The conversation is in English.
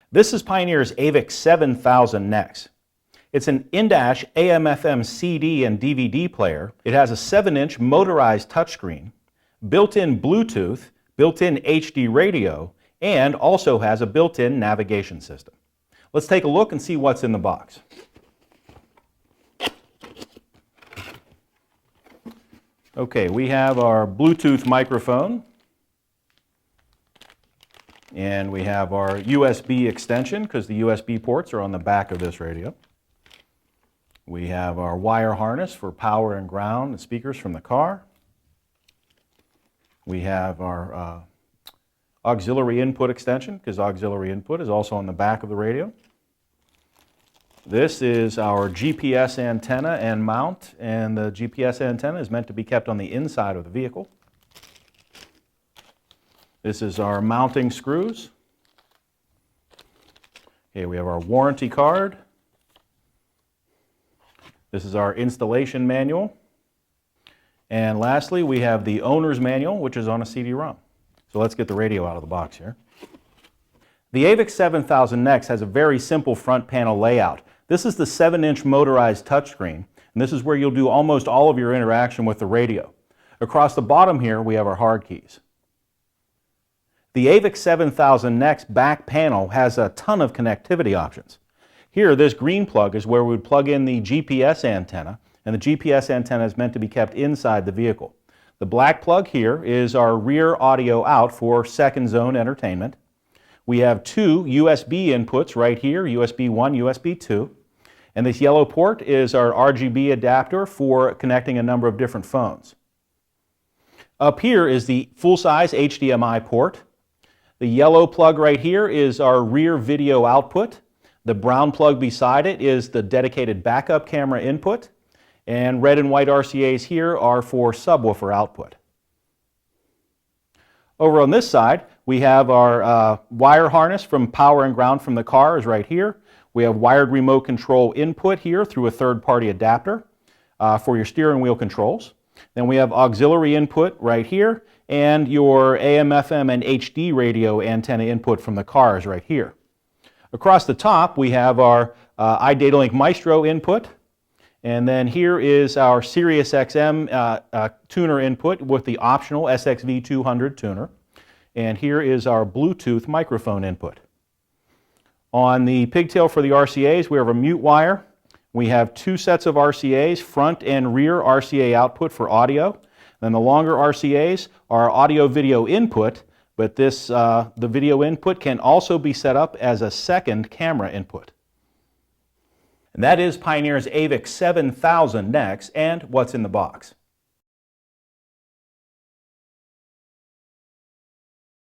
This is Pioneer's AVIC-7000NEX. It's an in-dash AM/FM CD and DVD player. It has a 7-inch motorized touchscreen, built-in Bluetooth, built-in HD radio, and also has a built-in navigation system. Let's take a look and see what's in the box. Okay, we have our Bluetooth microphone, and we have our USB extension because the USB ports are on the back of this radio. We have our wire harness for power and ground and speakers from the car. We have our auxiliary input extension because auxiliary input is also on the back of the radio. This is our GPS antenna and mount, and the GPS antenna is meant to be kept on the inside of the vehicle. This is our mounting screws. Okay, we have our warranty card. This is our installation manual. And lastly, we have the owner's manual, which is on a CD-ROM. So let's get the radio out of the box here. The AVIC-7000NEX has a very simple front panel layout. This is the 7-inch motorized touchscreen, and this is where you'll do almost all of your interaction with the radio. Across the bottom here, we have our hard keys. The AVIC-7000NEX back panel has a ton of connectivity options. Here, this green plug is where we would plug in the GPS antenna, and the GPS antenna is meant to be kept inside the vehicle. The black plug here is our rear audio out for second zone entertainment. We have two USB inputs right here, USB 1, USB 2. And this yellow port is our RGB adapter for connecting a number of different phones. Up here is the full-size HDMI port. The yellow plug right here is our rear video output. The brown plug beside it is the dedicated backup camera input. And red and white RCAs here are for subwoofer output. Over on this side, we have our wire harness from power and ground from the car is right here. We have wired remote control input here through a third-party adapter for your steering wheel controls. Then we have auxiliary input right here, and your AM/FM and HD radio antenna input from the car is right here. Across the top, we have our iDataLink Maestro input. And then here is our Sirius XM tuner input with the optional SXV200 tuner. And here is our Bluetooth microphone input. On the pigtail for the RCAs, we have a mute wire. We have two sets of RCAs, front and rear RCA output for audio. Then the longer RCAs are audio-video input, but the video input can also be set up as a second camera input. And that is Pioneer's AVIC-7000NEX and what's in the box.